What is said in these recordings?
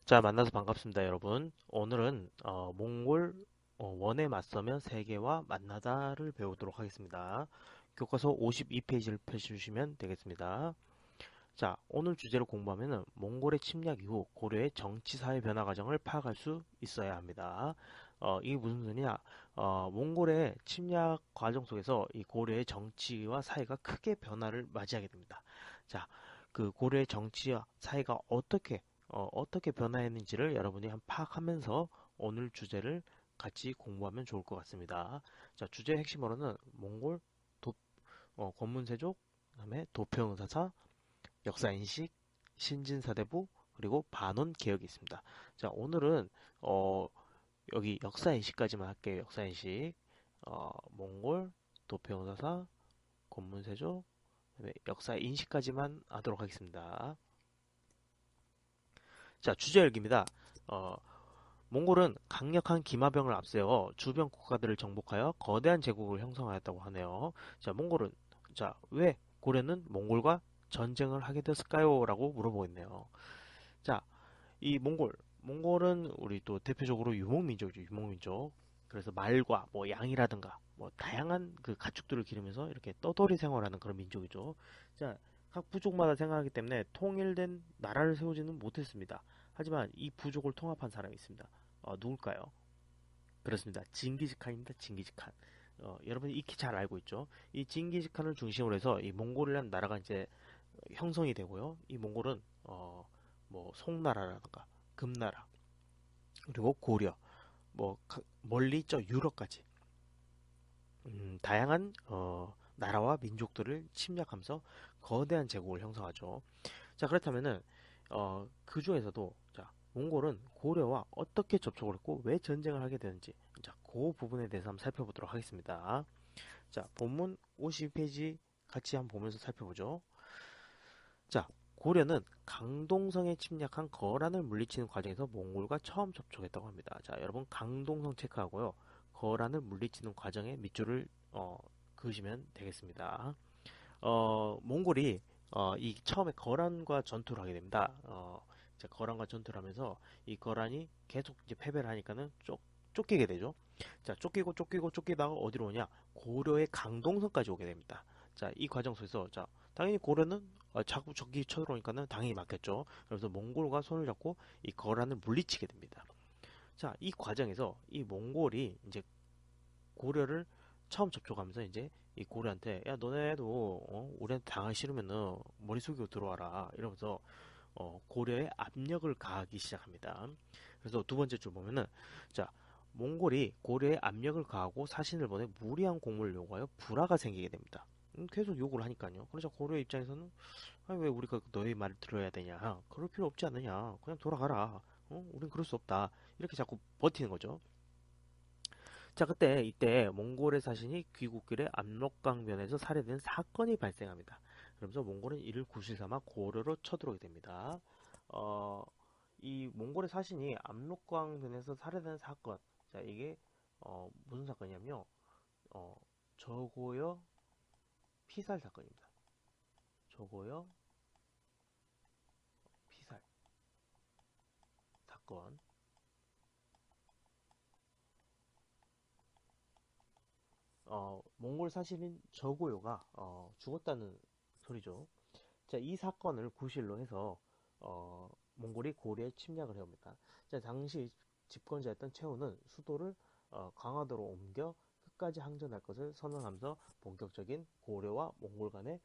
자, 만나서 반갑습니다, 여러분. 오늘은 몽골 원에 맞서면 세계와 만나다를 배우도록 하겠습니다. 교과서 52페이지를 펼쳐주시면 되겠습니다. 자, 오늘 주제로 공부하면은 몽골의 침략 이후 고려의 정치 사회 변화 과정을 파악할 수 있어야 합니다. 이게 무슨 소리냐? 몽골의 침략 과정 속에서 이 고려의 정치와 사회가 크게 변화를 맞이하게 됩니다. 자, 그 고려의 정치와 사회가 어떻게 변화했는지를 여러분이 한번 파악하면서 오늘 주제를 같이 공부하면 좋을 것 같습니다. 자, 주제의 핵심으로는 몽골 권문세족, 그다음에 도평사사, 역사인식, 신진사대부, 그리고 반원개혁이 있습니다. 자, 오늘은 어, 여기 역사인식까지만 할게요. 역사인식, 몽골, 도평사사, 권문세조, 역사인식까지만 하도록 하겠습니다. 자, 주제 열기입니다. 어, 몽골은 강력한 기마병을 앞세워 주변 국가들을 정복하여 거대한 제국을 형성하였다고 하네요. 자, 왜 고려는 몽골과 전쟁을 하게 됐을까요? 라고 물어보고 있네요. 자, 이 몽골은 우리 또 대표적으로 유목민족이죠. 유목민족. 그래서 말과 뭐 양이라든가 뭐 다양한 그 가축들을 기르면서 이렇게 떠돌이 생활하는 그런 민족이죠. 자, 각 부족마다 생활하기 때문에 통일된 나라를 세우지는 못했습니다. 하지만 이 부족을 통합한 사람이 있습니다. 누굴까요? 그렇습니다. 징기즈칸입니다. 징기즈칸. 여러분이 익히 잘 알고 있죠. 이 징기즈칸을 중심으로 해서 이 몽골이라는 나라가 이제 형성이 되고요. 이 몽골은 뭐 송나라라든가 금나라 그리고 고려 뭐 멀리 저 유럽까지 다양한 나라와 민족들을 침략하면서 거대한 제국을 형성하죠. 자, 그렇다면은 그 중에서도 자, 몽골은 고려와 어떻게 접촉을 했고 왜 전쟁을 하게 되는지 자, 그 부분에 대해서 한번 살펴보도록 하겠습니다. 자, 본문 52페이지 같이 한번 보면서 살펴보죠. 자, 고려는 강동성에 침략한 거란을 물리치는 과정에서 몽골과 처음 접촉했다고 합니다. 자, 여러분 강동성 체크하고요. 거란을 물리치는 과정에 밑줄을 그으시면 되겠습니다. 몽골이 이 처음에 거란과 전투를 하게 됩니다. 이제 거란과 전투를 하면서 이 거란이 계속 이제 패배를 하니까는 쫓기게 되죠. 자, 쫓기다가 어디로 오냐? 고려의 강동성까지 오게 됩니다. 자, 이 과정 속에서 자, 당연히 고려는 자꾸 적이 쳐들어오니까는 당연히 맞겠죠. 그래서 몽골과 손을 잡고 이 거란을 물리치게 됩니다. 자, 이 과정에서 이 몽골이 이제 고려를 처음 접촉하면서 이제 이 고려한테 야 너네도 우리한테 당하기 싫으면은 머리 숙이고 들어와라 이러면서 고려에 압력을 가하기 시작합니다. 그래서 두 번째 줄 보면은 자 몽골이 고려에 압력을 가하고 사신을 보내 무리한 공물을 요구하여 불화가 생기게 됩니다. 계속 요구를 하니까요. 그래서 고려 입장에서는 아니, 왜 우리가 너의 말을 들어야 되냐? 그럴 필요 없지 않느냐? 그냥 돌아가라. 우린 그럴 수 없다. 이렇게 자꾸 버티는 거죠. 자, 이때 몽골의 사신이 귀국길에 압록강변에서 살해된 사건이 발생합니다. 그러면서 몽골은 이를 구실 삼아 고려로 쳐들어오게 됩니다. 어, 이 몽골의 사신이 압록강변에서 살해된 사건. 자, 이게 무슨 사건이냐면요. 어, 저고요 피살 사건입니다. 저고요 피살 사건. 몽골 사신인 저고요가 죽었다는 소리죠. 자, 이 사건을 구실로 해서 몽골이 고려에 침략을 해옵니다. 자, 당시 집권자였던 최후는 수도를 강화도로 옮겨 끝까지 항전할 것을 선언하면서 본격적인 고려와 몽골 간의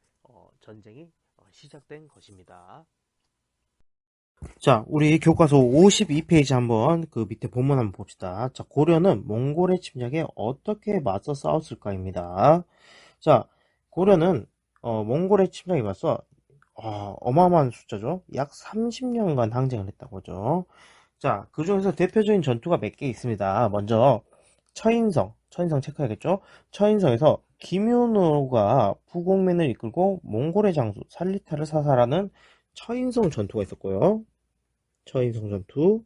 전쟁이 시작된 것입니다. 자, 우리 교과서 52페이지 한번 그 밑에 본문 한번 봅시다. 자, 고려는 몽골의 침략에 어떻게 맞서 싸웠을까입니다. 자, 고려는 몽골의 침략에 맞서 어마어마한 숫자죠. 약 30년간 항쟁을 했다고 하죠. 자, 그 중에서 대표적인 전투가 몇 개 있습니다. 먼저 처인성 체크해야겠죠? 처인성에서 김윤호가 부공민을 이끌고 몽골의 장수 살리타를 사살하는 처인성 전투가 있었고요. 처인성 전투.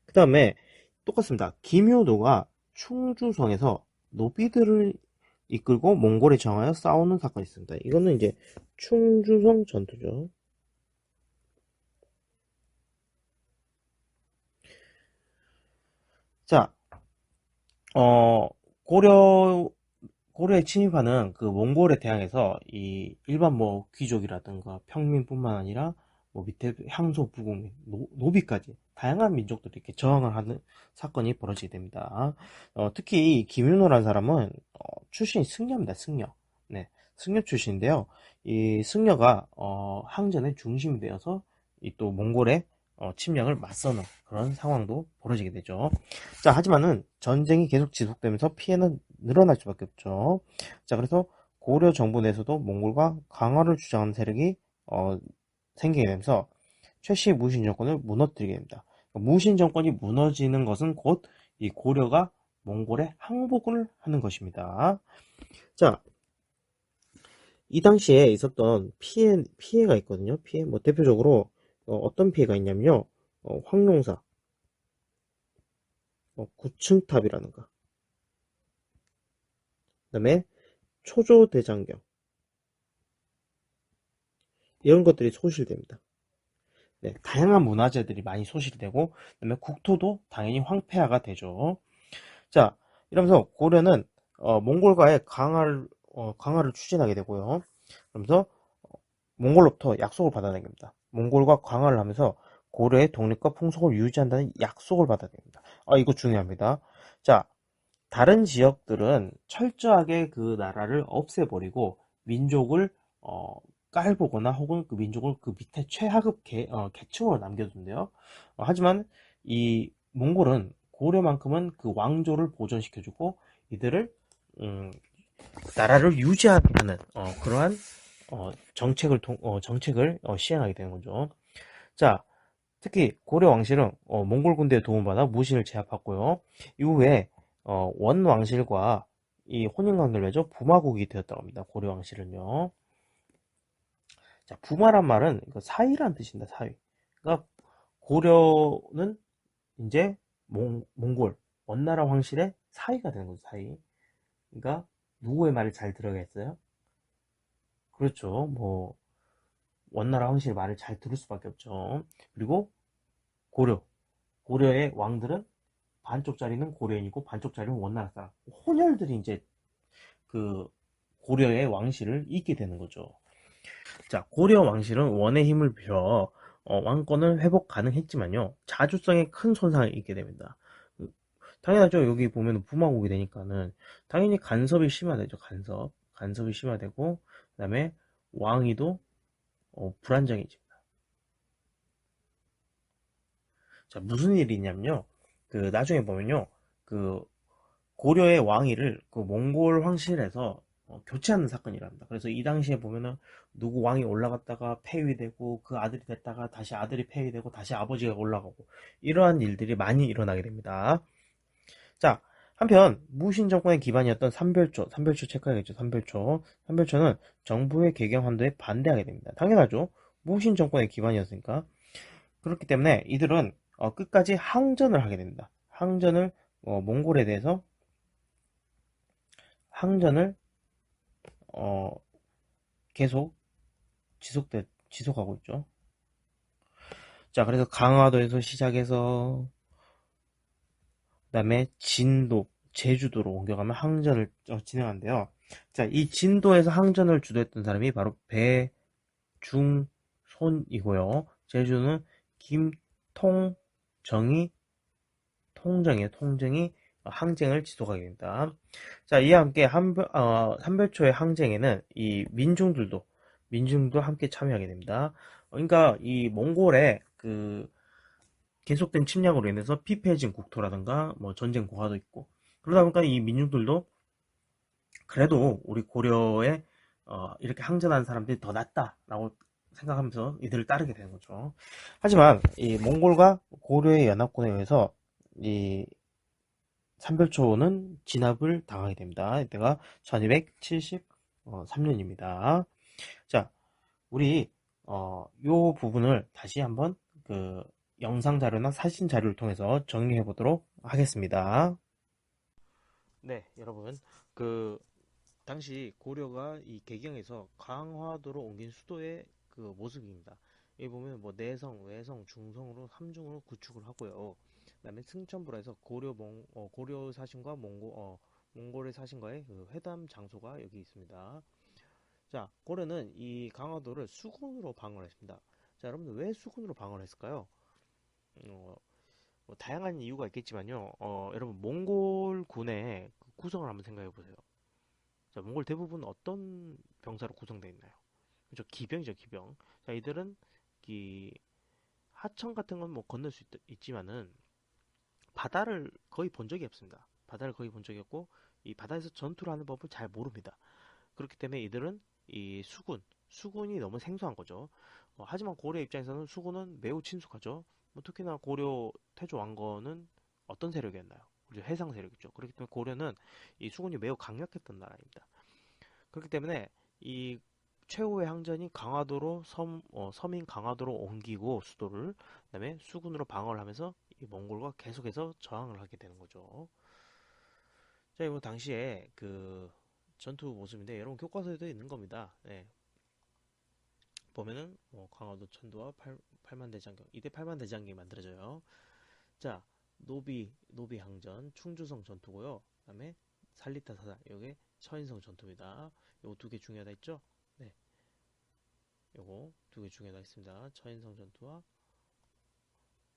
그 다음에 똑같습니다. 김효도가 충주성에서 노비들을 이끌고 몽골에 정하여 싸우는 사건이 있습니다. 이거는 이제 충주성 전투죠. 자, 어, 고려 고려에 침입하는 그 몽골에 대항해서 이 일반 뭐 귀족이라든가 평민뿐만 아니라 뭐 밑에 향소, 부국, 노비까지 다양한 민족들이 이렇게 저항을 하는 사건이 벌어지게 됩니다. 특히 이 김윤호라는 사람은 출신이 승려입니다. 승려. 네, 승려 출신인데요. 이 승려가 항전의 중심이 되어서 이 또 몽골의 침략을 맞서는 그런 상황도 벌어지게 되죠. 자, 하지만은 전쟁이 계속 지속되면서 피해는 늘어날 수밖에 없죠. 자, 그래서 고려 정부 내에서도 몽골과 강화를 주장하는 세력이 어, 생기게 되면서 최씨 무신 정권을 무너뜨리게 됩니다. 무신 정권이 무너지는 것은 곧 이 고려가 몽골에 항복을 하는 것입니다. 자, 이 당시에 있었던 피해가 있거든요. 피해, 뭐, 대표적으로, 떤 피해가 있냐면요. 황룡사, 구층탑이라는가. 그 다음에 초조대장경. 이런 것들이 소실됩니다. 네, 다양한 문화재들이 많이 소실되고, 그다음에 국토도 당연히 황폐화가 되죠. 자, 이러면서 고려는 몽골과의 강화를 추진하게 되고요. 그러면서 몽골로부터 약속을 받아내게 됩니다. 몽골과 강화를 하면서 고려의 독립과 풍속을 유지한다는 약속을 받아내게 됩니다. 이거 중요합니다. 자, 다른 지역들은 철저하게 그 나라를 없애버리고 민족을 깔보거나 혹은 그 민족을 그 밑에 최하급 계층으로 남겨둔대요. 하지만 이 몽골은 고려만큼은 그 왕조를 보존시켜주고 이들을 음, 나라를 유지하게 하는 그러한 정책을 시행하게 되는 거죠. 자, 특히 고려 왕실은 몽골 군대의 도움을 받아 무신을 제압했고요. 이후에 원 왕실과 이 혼인관계를 맺어 부마국이 되었다고 합니다. 고려 왕실은요. 자, 부마란 말은 사위란 뜻입니다. 사위. 그러니까 고려는 이제 몽골 원나라 황실의 사위가 되는 거죠. 사위. 그러니까 누구의 말을 잘 들어야겠어요? 그렇죠. 뭐 원나라 황실의 말을 잘 들을 수밖에 없죠. 그리고 고려의 왕들은 반쪽짜리는 고려인이고 반쪽짜리는 원나라 사람. 혼혈들이 이제 그 고려의 왕실을 잇게 되는 거죠. 자, 고려 왕실은 원의 힘을 빌어 왕권을 회복 가능했지만요. 자주성에 큰 손상을 입게 됩니다. 당연하죠. 여기 보면 부마국이 되니까는 당연히 간섭이 심화되죠. 간섭이 심화되고 그다음에 왕위도 불안정해집니다. 자, 무슨 일이 있냐면요. 그 나중에 보면요. 그 고려의 왕위를 그 몽골 황실에서 교체하는 사건이 일어납니다. 그래서 이 당시에 보면은 누구 왕이 올라갔다가 폐위되고 그 아들이 됐다가 다시 아들이 폐위되고 다시 아버지가 올라가고 이러한 일들이 많이 일어나게 됩니다. 자, 한편 무신 정권의 기반이었던 삼별초 체크해야겠죠. 삼별초는 정부의 개경 한도에 반대하게 됩니다. 당연하죠. 무신 정권의 기반이었으니까. 그렇기 때문에 이들은 끝까지 항전을 하게 됩니다. 몽골에 대해서 항전을 어, 계속 지속하고 있죠. 자, 그래서 강화도에서 시작해서 그다음에 진도, 제주도로 옮겨가면 항전을 진행한대요. 자, 이 진도에서 항전을 주도했던 사람이 바로 배중손이고요. 제주는 김통정이 통정이 항쟁을 지속하게 됩니다. 자, 이와 함께 삼별초의 항쟁에는 이 민중들도 함께 참여하게 됩니다. 그러니까 이 몽골의 그 계속된 침략으로 인해서 피폐해진 국토라든가 뭐 전쟁 고화도 있고 그러다 보니까 이 민중들도 그래도 우리 고려에 이렇게 항전하는 사람들이 더 낫다라고 생각하면서 이들을 따르게 되는 거죠. 하지만 이 몽골과 고려의 연합군에 의해서 이 삼별초는 진압을 당하게 됩니다. 이때가 1273년입니다. 자, 우리 요 부분을 다시 한번 그 영상 자료나 사진 자료를 통해서 정리해 보도록 하겠습니다. 네, 여러분. 그 당시 고려가 이 개경에서 강화도로 옮긴 수도의 그 모습입니다. 여기 보면 뭐 내성, 외성, 중성으로 3중으로 구축을 하고요. 그다음에 승천부라 해서 고려 사신과 몽골의 사신과의 그 회담 장소가 여기 있습니다. 자, 고려는 이 강화도를 수군으로 방어를 했습니다. 자, 여러분들 왜 수군으로 방어를 했을까요? 어, 뭐 다양한 이유가 있겠지만요. 여러분 몽골군의 그 구성을 한번 생각해 보세요. 자, 몽골 대부분 어떤 병사로 구성되어 있나요? 그죠? 기병이죠, 기병. 자, 이들은 이 하천 같은 건 뭐 건널 수 있지만은 바다를 거의 본 적이 없습니다. 바다를 거의 본 적이 없고 이 바다에서 전투를 하는 법을 잘 모릅니다. 그렇기 때문에 이들은 이 수군이 너무 생소한 거죠. 하지만 고려 입장에서는 수군은 매우 친숙하죠. 뭐 특히나 고려 태조 왕건은 어떤 세력이었나요? 우리 해상 세력이죠. 그렇기 때문에 고려는 이 수군이 매우 강력했던 나라입니다. 그렇기 때문에 이 최후의 항전이 강화도로 서민 강화도로 옮기고 수도를 그다음에 수군으로 방어를 하면서 이 몽골과 계속해서 저항을 하게 되는 거죠. 자, 이거 당시에 그 전투 모습인데 여러분 교과서에도 있는 겁니다. 네. 보면은 강화도 천도와 팔만대장경 이때 팔만대장경이 만들어져요. 자, 노비 항전 충주성 전투고요. 그다음에 살리타 사살 요게 처인성 전투입니다. 요거 두 개 중요하다 했죠? 네. 요거 두 개 중요하다 했습니다. 처인성 전투와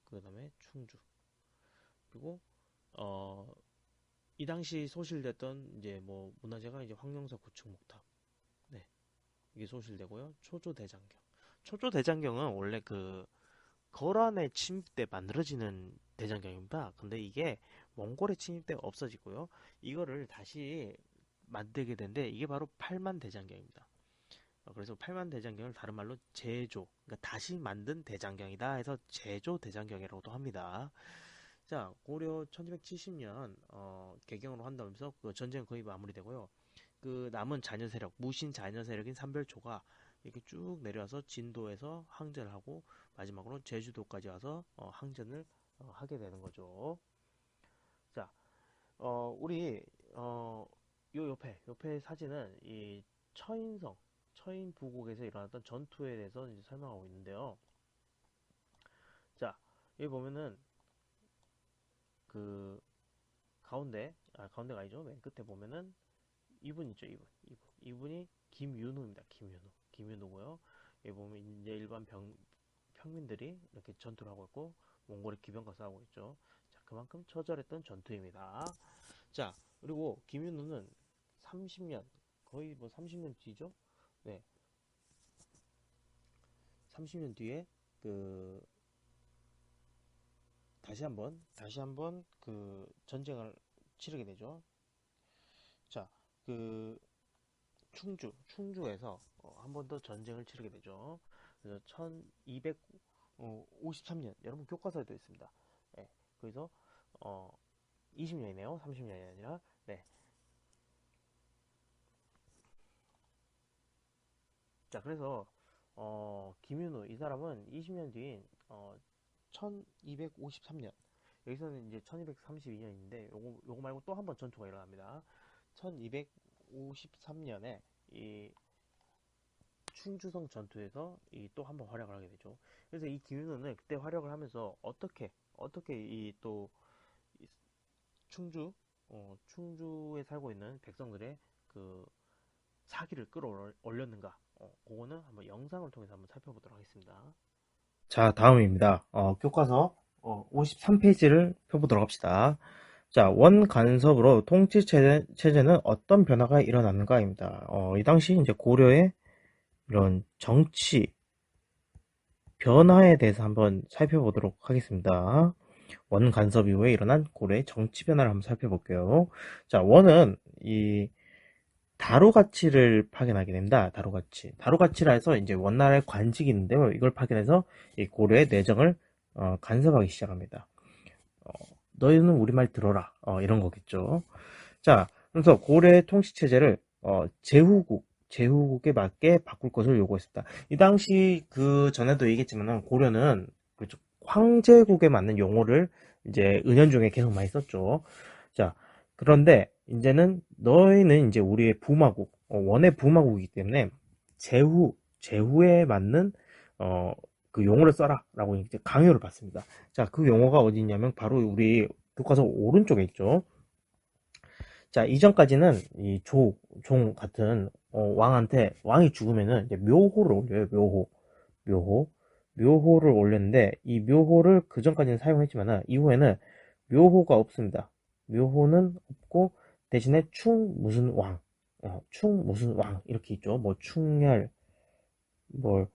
그다음에 충주. 그리고 어 이 당시 소실됐던 이제 뭐 문화재가 이제 황룡사 구축 목탑. 네. 이게 소실되고요. 초조대장경. 초조대장경은 원래 그 거란의 침입 때 만들어지는 대장경입니다. 근데 이게 몽골의 침입 때 없어지고요. 이거를 다시 만들게 된데 이게 바로 팔만 대장경입니다. 그래서 팔만 대장경을 다른 말로 제조, 그러니까 다시 만든 대장경이다 해서 제조 대장경이라고도 합니다. 자, 고려 1270년 개경으로 한다면서 그 전쟁은 거의 마무리되고요. 그 남은 자녀 세력, 무신 자녀 세력인 삼별초가 이렇게 쭉 내려와서 진도에서 항전을 하고 마지막으로 제주도까지 와서 항전을 하게 되는 거죠. 자, 우리 요 옆에 사진은 이 처인성, 처인 부국에서 일어났던 전투에 대해서 이제 설명하고 있는데요. 자, 여기 보면은 그 가운데가 아니죠. 맨 끝에 보면은 이분 있죠, 이분이 김윤호입니다. 김윤호고요. 여기 보면 이제 일반 평민들이 이렇게 전투를 하고 있고 몽골의 기병과 싸우고 있죠. 자, 그만큼 처절했던 전투입니다. 자, 그리고 김윤호는 30년 거의 뭐 30년 뒤죠. 네, 30년 뒤에 그 다시 한번 그 전쟁을 치르게 되죠. 자, 그 충주에서 한 번 더 전쟁을 치르게 되죠. 그래서 1253년 여러분 교과서에도 있습니다. 네, 그래서 20년이네요. 30년이 아니라. 네. 자, 그래서 김윤호 이 사람은 20년 뒤인 1253년 여기서는 이제 1232년인데 요거 말고 또 한 번 전투가 일어납니다. 1253년에 이 충주성 전투에서 또 한 번 활약을 하게 되죠. 그래서 이 김윤호는 그때 활약을 하면서 어떻게 이 또 충주에 살고 있는 백성들의 그 사기를 끌어올렸는가? 그거는 한번 영상을 통해서 한번 살펴보도록 하겠습니다. 자, 다음입니다. 교과서 53페이지를 펴보도록 합시다. 자, 원 간섭으로 통치 체제는 어떤 변화가 일어났는가입니다. 이 당시 이제 고려의 이런 정치 변화에 대해서 한번 살펴보도록 하겠습니다. 원 간섭 이후에 일어난 고려의 정치 변화를 한번 살펴볼게요. 자, 원은 이 다루 가치를 파견하게 됩니다. 다루 가치라 해서 이제 원나라의 관직이 있는데요. 이걸 파견해서 이 고려의 내정을 간섭하기 시작합니다. 너희는 우리 말 들어라. 이런 거겠죠. 자, 그래서 고려의 통치 체제를 제후국에 맞게 바꿀 것을 요구했습니다. 이 당시 그 전에도 얘기했지만 고려는 그쪽 황제국에 맞는 용어를 이제 은연중에 계속 많이 썼죠. 자, 그런데 이제는 너희는 이제 우리의 부마국, 원의 부마국이기 때문에 제후에 맞는 그 용어를 써라 라고 이제 강요를 받습니다. 자, 그 용어가 어디 있냐면 바로 우리 교과서 오른쪽에 있죠. 자, 이전까지는 이 종 같은 왕한테, 왕이 죽으면은 이제 묘호를 올려요. 묘호, 묘호를 올렸는데 이 묘호를 그 전까지는 사용했지만은 이후에는 묘호가 없습니다. 묘호는 없고 대신에 충 무슨 왕, 충 무슨 왕 이렇게 있죠. 뭐 충렬, 뭐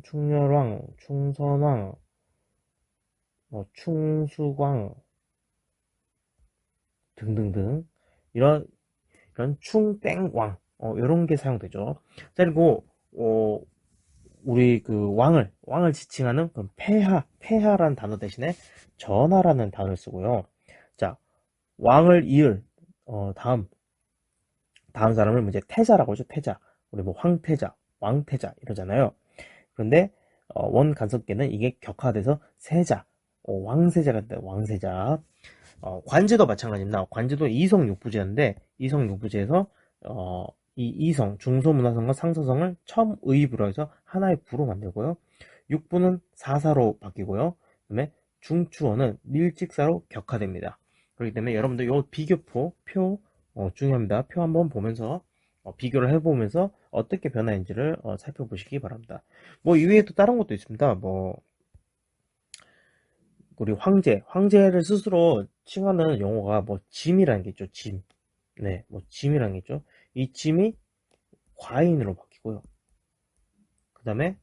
충렬왕, 충선왕, 뭐 충수광 등등등 이런 충땡왕 이런 게 사용되죠. 그리고 우리 그 왕을 지칭하는 그 폐하라는 단어 대신에 전하라는 단어를 쓰고요. 자, 왕을 이을 다음 사람을 이제 태자라고 하죠. 태자. 우리 뭐 황태자, 왕태자 이러잖아요. 그런데 원 간섭계는 이게 격화돼서 세자, 왕세자가 된다. 왕세자. 관제도 마찬가지입니다. 관제도 이성육부제인데 이성육부제에서 이 이성, 중소문화성과 상서성을 첨의부로 해서 하나의 부로 만들고요. 육부는 사사로 바뀌고요. 그다음에 중추어는 밀직사로 격화됩니다. 그렇기 때문에 여러분들 이 비교표 중요합니다. 표 한번 보면서 비교를 해보면서 어떻게 변화했는지를 살펴보시기 바랍니다. 뭐 이외에도 다른 것도 있습니다. 뭐 우리 황제를 스스로 칭하는 용어가 뭐 짐이라는 게 있죠. 짐. 네, 뭐 짐이라는 게 있죠. 이 짐이 과인으로 바뀌고요. 그 다음에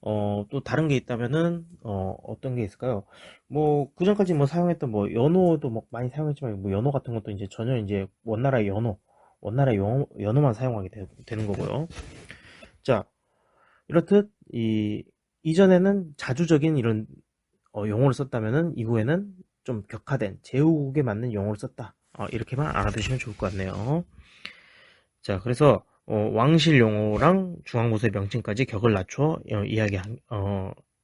또 다른 게 있다면은 어떤 게 있을까요? 뭐 그전까지 뭐 사용했던 뭐 연호도 뭐 많이 사용했지만 뭐 연호 같은 것도 이제 전혀 이제 원나라의 연호만 사용하게 되는 거고요. 자, 이렇듯 이전에는 자주적인 이런 용어를 썼다면은 이후에는 좀 격화된 제후국에 맞는 용어를 썼다. 이렇게만 알아두시면 좋을 것 같네요. 자, 그래서 왕실 용어랑 중앙부서의 명칭까지 격을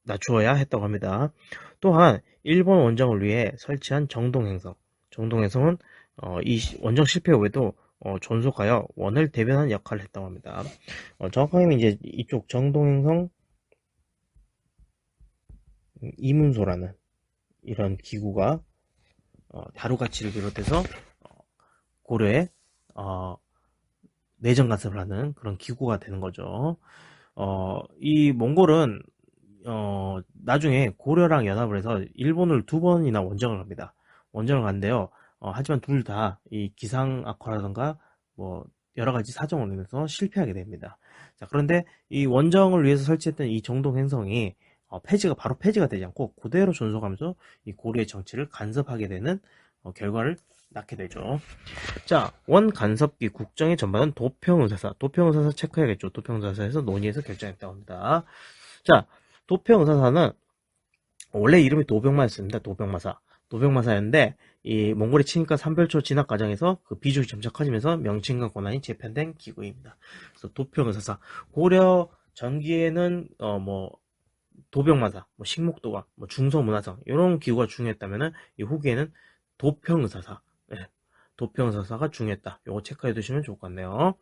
낮추어야 했다고 합니다. 또한 일본 원정을 위해 설치한 정동행성은 이 원정 실패 후에도 존속하여 원을 대변하는 역할을 했다고 합니다. 정확하게는 이제 이쪽 정동행성 이문소라는 이런 기구가 다루가치를 비롯해서 고려에 내정 간섭을 하는 그런 기구가 되는 거죠. 이 몽골은 나중에 고려랑 연합을 해서 일본을 2번이나 원정을 합니다. 원정을 간대요. 하지만 둘 다 이 기상 악화라든가 뭐 여러 가지 사정으로 인해서 실패하게 됩니다. 자, 그런데 이 원정을 위해서 설치했던 이 정동 행성이 바로 폐지가 되지 않고 그대로 존속하면서 이 고려의 정치를 간섭하게 되는 결과를 낳게 되죠. 자, 원 간섭기 국정의 전반은 도평의사사 체크해야겠죠. 도평의사사에서 논의해서 결정했다고 합니다. 자, 도평의사사는 원래 이름이 도병마였습니다. 도병마사였는데 이 몽골이 치니까 삼별초 진압 과정에서 그 비중이 점차 커지면서 명칭과 권한이 재편된 기구입니다. 그래서 도평의사사 고려 전기에는 뭐 도병마사, 뭐 식목도가, 뭐 중소문화성 이런 기구가 중요했다면은 이 후기에는 도평의사사, 도평의사사가 중요했다. 요거 체크해 두시면 좋을 것 같네요.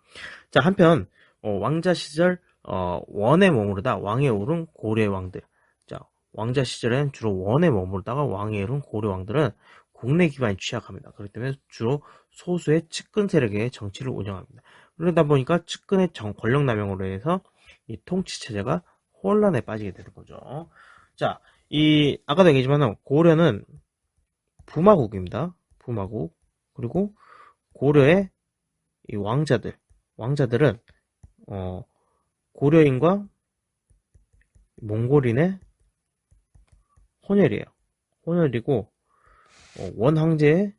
자, 한편 왕자 시절 원에 머무르다 왕에 오른 고려 왕들. 자, 왕자 시절엔 주로 원에 머무르다가 왕에 오른 고려 왕들은 국내 기반이 취약합니다. 그렇기 때문에 주로 소수의 측근 세력의 정치를 운영합니다. 그러다 보니까 측근의 권력 남용으로 해서 이 통치 체제가 혼란에 빠지게 되는 거죠. 자, 아까도 얘기했지만 고려는 부마국입니다. 부마국. 그리고 고려의 이 왕자들은 고려인과 몽골인의 혼혈이에요. 혼혈이고 원황제의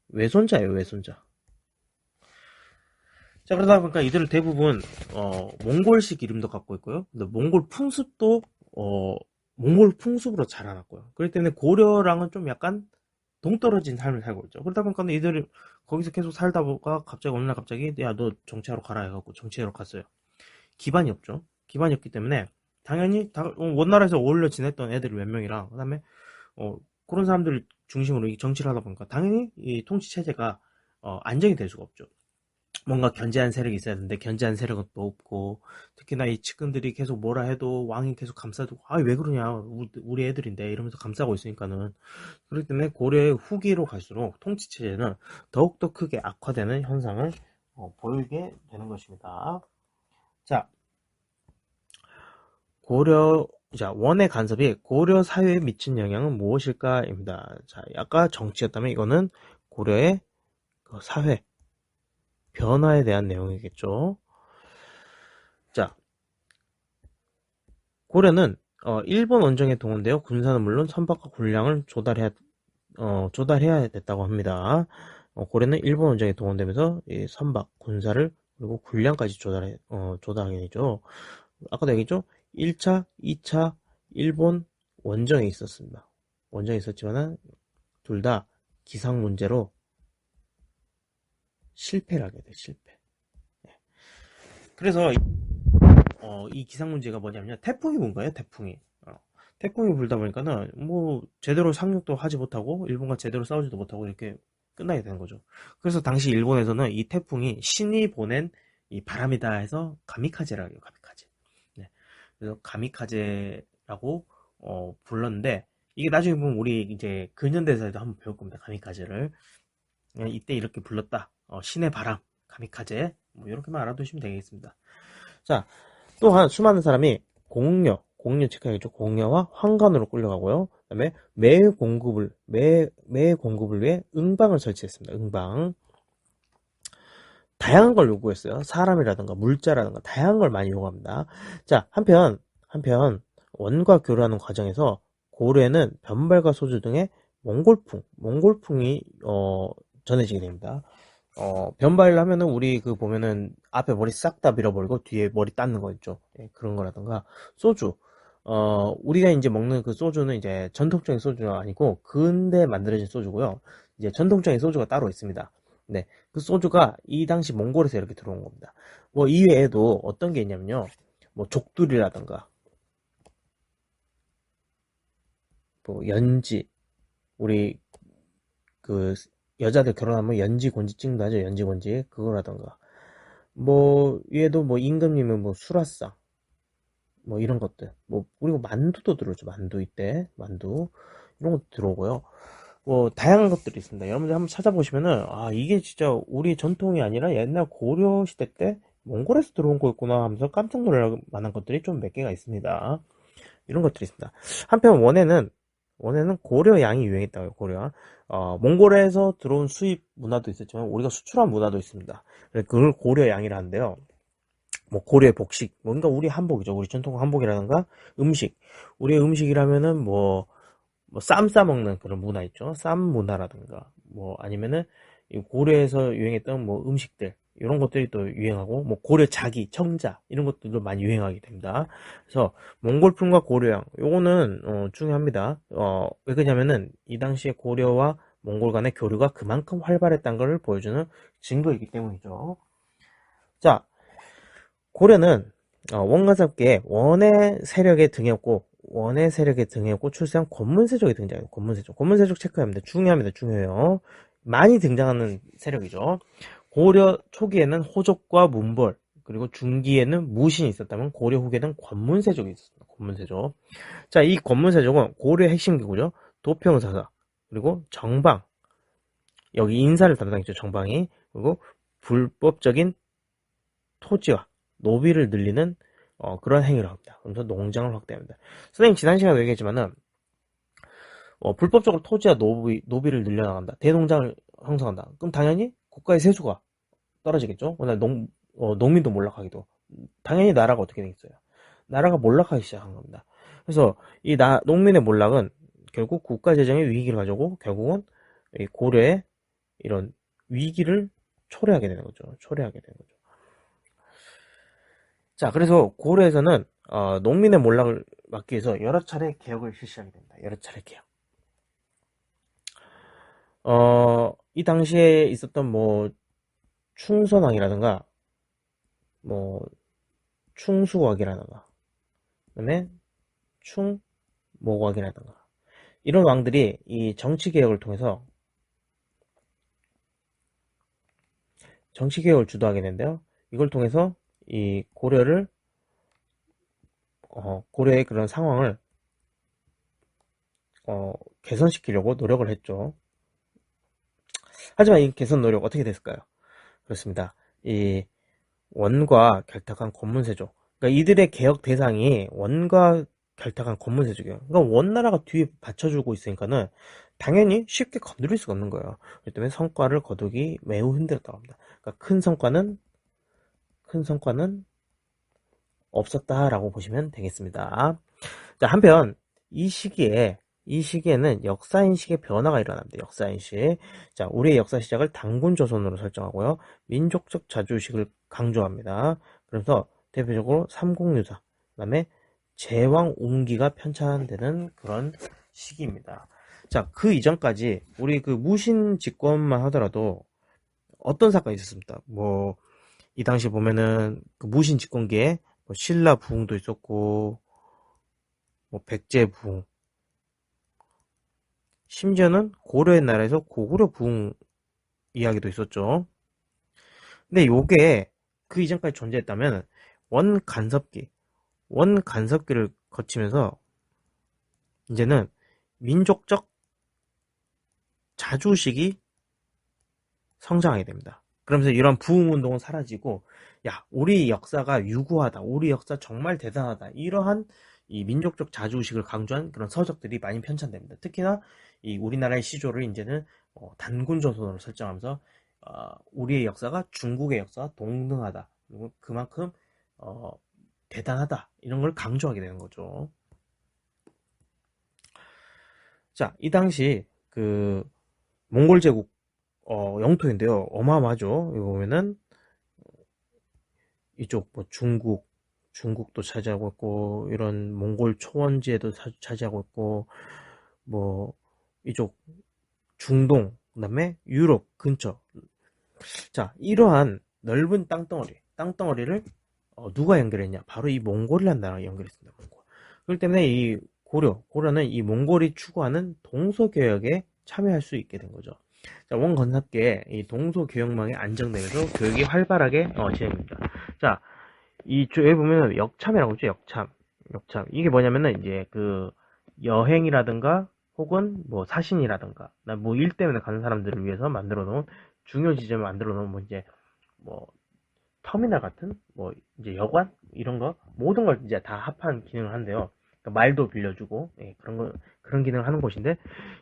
외손자예요. 외손자. 자, 그러다 보니까 이들을 대부분 몽골식 이름도 갖고 있고요. 근데 몽골 풍습으로 자라났고요. 그렇기 때문에 고려랑은 좀 약간 동떨어진 삶을 살고 있죠. 그러다 보니까 이들이 거기서 계속 살다 보니까 어느 날 갑자기 야, 너 정치하러 가라 해갖고 정치하러 갔어요. 기반이 없죠. 기반이 없기 때문에 당연히 원나라에서 어울려 지냈던 애들 몇 명이랑 그다음에 그런 사람들 중심으로 이 정치를 하다 보니까 당연히 이 통치 체제가 안정이 될 수가 없죠. 뭔가 견제한 세력이 있어야 되는데 견제한 세력은 또 없고, 특히나 이 측근들이 계속 뭐라 해도 왕이 계속 감싸두고, 아 왜 그러냐, 우리 애들인데 이러면서 감싸고 있으니까는, 그렇기 때문에 고려의 후기로 갈수록 통치 체제는 더욱더 크게 악화되는 현상을 보이게 되는 것입니다. 자, 고려, 자, 원의 간섭이 고려 사회에 미친 영향은 무엇일까입니다. 자, 아까 정치였다면 이거는 고려의 그 사회 변화에 대한 내용이겠죠. 자, 고려는 일본 원정에 동원되어 군사는 물론 선박과 군량을 조달해야 됐다고 합니다. 고려는 일본 원정에 동원되면서 이 선박, 군사를 그리고 군량까지 조달하게 되죠. 아까도 얘기했죠? 1차, 2차 일본 원정에 있었습니다. 원정에 있었지만은 둘 다 기상 문제로 실패를 하게 돼요. 실패. 그래서 이 기상 문제가 뭐냐면 태풍이 분 거예요. 태풍이. 태풍이 불다 보니까는 뭐 제대로 상륙도 하지 못하고 일본과 제대로 싸우지도 못하고 이렇게 끝나게 되는 거죠. 그래서 당시 일본에서는 이 태풍이 신이 보낸 이 바람이다 해서 가미카제라고 해요. 가미카제. 네. 그래서 가미카제라고 불렀는데, 이게 나중에 보면 우리 이제 근현대사에도 한번 배울 겁니다. 가미카제를. 이때 이렇게 불렀다. 신의 바람, 가미카제. 뭐 이렇게만 알아두시면 되겠습니다. 자, 또한 수많은 사람이 공료 체크해야겠죠. 공료와 황간으로 끌려가고요. 그 다음에 매 공급을 위해 응방을 설치했습니다. 응방. 다양한 걸 요구했어요. 사람이라든가 물자라든가 다양한 걸 많이 요구합니다. 자, 한편 원과 교류하는 과정에서 고려에는 변발과 소주 등의 몽골풍이 전해지게 됩니다. 변발을 하면은 우리 그 보면은 앞에 머리 싹 다 밀어버리고 뒤에 머리 닦는 거 있죠. 예, 그런 거라든가 소주. 우리가 이제 먹는 그 소주는 이제 전통적인 소주가 아니고 근대 만들어진 소주고요. 이제 전통적인 소주가 따로 있습니다. 네, 그 소주가 이 당시 몽골에서 이렇게 들어온 겁니다. 뭐 이외에도 어떤 게 있냐면요. 뭐 족두리라든가 뭐 연지, 우리 그 여자들 결혼하면 연지 곤지 찍는다 하죠. 연지 곤지 그거라던가 뭐 위에도 뭐 임금님은 뭐 수라상 뭐 이런 것들 뭐 그리고 만두도 들어오죠. 만두 이때 만두 이런 것도 들어오고요. 뭐 다양한 것들이 있습니다. 여러분들 한번 찾아보시면은 아 이게 진짜 우리 전통이 아니라 옛날 고려 시대 때 몽골에서 들어온 거였구나 하면서 깜짝 놀랄 만한 것들이 좀 몇 개가 있습니다. 이런 것들이 있습니다. 한편 원에는 고려 양이 유행했다고요. 고려. 몽골에서 들어온 수입 문화도 있었지만 우리가 수출한 문화도 있습니다. 그걸 고려 양이라 하는데요. 뭐 고려의 복식, 뭔가 우리 한복이죠. 우리 전통 한복이라든가 음식. 우리의 음식이라면은 뭐 쌈 싸먹는 그런 문화 있죠. 쌈 문화라든가 뭐 아니면은 이 고려에서 유행했던 뭐 음식들 이런 것들이 또 유행하고 뭐 고려 자기, 청자 이런 것들도 많이 유행하게 됩니다. 그래서 몽골풍과 고려양 요거는 중요합니다. 왜 그러냐면은 이 당시에 고려와 몽골 간의 교류가 그만큼 활발했다는 것을 보여주는 증거이기 때문이죠. 자, 고려는 원가섭기에 원의 세력에 등에 업고 출세한 권문세족이 등장해요. 권문세족 체크합니다. 중요합니다. 중요해요. 많이 등장하는 세력이죠. 고려 초기에는 호족과 문벌, 그리고 중기에는 무신이 있었다면 고려 후기에는 권문세족이 있었습니다. 권문세족. 자, 이 권문세족은 고려의 핵심 기구죠. 도평사사, 그리고 정방, 여기 인사를 담당했죠. 정방이. 그리고 불법적인 토지와 노비를 늘리는 그런 행위를 합니다. 그러면서 농장을 확대합니다. 선생님 지난 시간에 얘기했지만은 불법적으로 토지와 노비를 늘려나간다. 대농장을 형성한다. 그럼 당연히 국가의 세수가 떨어지겠죠. 오늘 농민도 몰락하기도. 당연히 나라가 어떻게 되겠어요? 나라가 몰락하기 시작한 겁니다. 그래서 이 농민의 몰락은 결국 국가 재정의 위기를 가져오고 결국은 이 고려의 이런 위기를 초래하게 되는 거죠. 초래하게 되는 거죠. 자, 그래서 고려에서는 농민의 몰락을 막기 위해서 여러 차례 개혁을 실시하게 됩니다. 여러 차례 개혁. 이 당시에 있었던 뭐 충선왕이라든가 뭐 충수왕이라든가 그다음에 충모왕이라든가 이런 왕들이 이 정치 개혁을 통해서 정치개혁을 주도하게 되는데요. 이걸 통해서 이 고려의 그런 상황을 개선시키려고 노력을 했죠. 하지만 이 개선 노력 어떻게 됐을까요? 그렇습니다. 이 원과 결탁한 권문세조. 그러니까 이들의 개혁 대상이 원과 결탁한 권문세족이에요. 그러니까 원나라가 뒤에 받쳐주고 있으니까는 당연히 쉽게 건드릴 수가 없는 거예요. 그렇기 때문에 성과를 거두기 매우 힘들었다고 합니다. 그러니까 큰 성과는 없었다라고 보시면 되겠습니다. 자, 한편 이 시기에는 역사인식의 변화가 일어납니다. 역사인식. 자, 우리의 역사 시작을 단군 조선으로 설정하고요. 민족적 자주의식을 강조합니다. 그래서 대표적으로 삼국유사, 그다음에 제왕 옹기가 편찬되는 그런 시기입니다. 자, 그 이전까지 우리 그 무신 집권만 하더라도 어떤 사건이 있었습니까? 뭐 이 당시 보면은 그 무신 집권기에 뭐 신라 부흥도 있었고, 뭐 백제 부흥, 심지어는 고려의 나라에서 고구려 부흥 이야기도 있었죠. 근데 요게 그 이전까지 존재했다면 원간섭기, 원간섭기를 거치면서 이제는 민족적 자주식이 성장하게 됩니다. 그러면서 이런 부흥운동은 사라지고, 야, 우리 역사가 유구하다, 우리 역사 정말 대단하다, 이러한 이 민족적 자주의식을 강조한 그런 서적들이 많이 편찬됩니다. 특히나 이 우리나라의 시조를 이제는 단군조선으로 설정하면서 우리의 역사가 중국의 역사와 동등하다, 그리고 그만큼 어, 대단하다, 이런 걸 강조하게 되는 거죠. 자, 이 당시 그 몽골 제국 영토인데요. 어마어마하죠. 이거 보면은 이쪽 뭐 중국도 차지하고 있고, 이런 몽골 초원지에도 차지하고 있고, 뭐 이쪽 중동, 그다음에 유럽 근처. 자, 이러한 넓은 땅덩어리를 누가 연결했냐? 바로 이 몽골이라는 나라가 연결했습니다. 몽골. 그렇기 때문에 이 고려는 이 몽골이 추구하는 동서교역에 참여할 수 있게 된 거죠. 자, 원건섭계 이 동서교역망이 안정되면서 교육이 활발하게 진행됩니다. 자, 이 여기 보면 역참이라고 있죠. 역참. 이게 뭐냐면은 이제 그 여행이라든가 혹은 뭐 사신이라든가 뭐 일 때문에 가는 사람들을 위해서 만들어 놓은 중요 지점을 만들어 놓은 뭐 이제 뭐 터미널 같은 뭐 이제 여관 이런 거 모든 걸 이제 다 합한 기능을 한대요. 그러니까 말도 빌려주고 그런 기능을 하는 곳인데,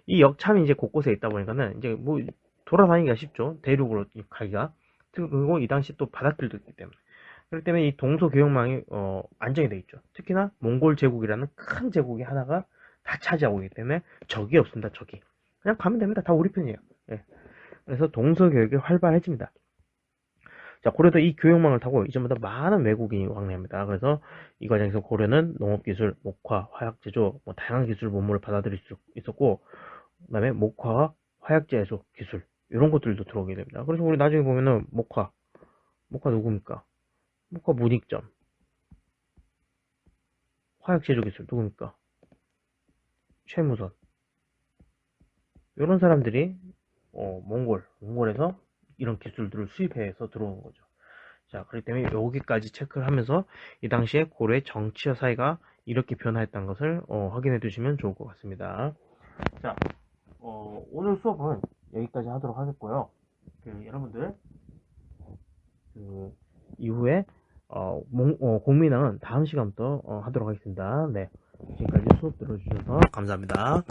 이 역참이 이제 곳곳에 있다 보니까는 이제 뭐 돌아다니기가 쉽죠. 대륙으로 가기가. 그리고 이 당시 또 바닷길도 있기 때문에. 그렇기 때문에 이 동서교역망이 안정이 돼 있죠. 특히나 몽골 제국이라는 큰 제국이 하나가 다 차지하고 있기 때문에 적이 없습니다. 적이 그냥 가면 됩니다. 다 우리 편이에요. 예. 그래서 동서교역이 활발해집니다. 자, 고려도 이 교역망을 타고 이전보다 많은 외국인이 왕래합니다. 그래서 이 과정에서 고려는 농업기술, 목화, 화약제조, 뭐 다양한 기술 본물을 받아들일 수 있었고, 그 다음에 목화와 화약제조 기술 이런 것들도 들어오게 됩니다. 그래서 우리 나중에 보면은 목화 누굽니까? 목화 문익점, 화약제조 기술 누굽니까? 최무선. 이런 사람들이 몽골에서 이런 기술들을 수입해서 들어오는 거죠. 자, 그렇기 때문에 여기까지 체크를 하면서 이 당시에 고려의 정치와 사회가 이렇게 변화했다는 것을 확인해 두시면 좋을 것 같습니다. 자, 오늘 수업은 여기까지 하도록 하겠고요. 여러분들 그 이후에 공민항은 다음 시간부터 하도록 하겠습니다. 네, 지금까지 수업 들어주셔서 감사합니다.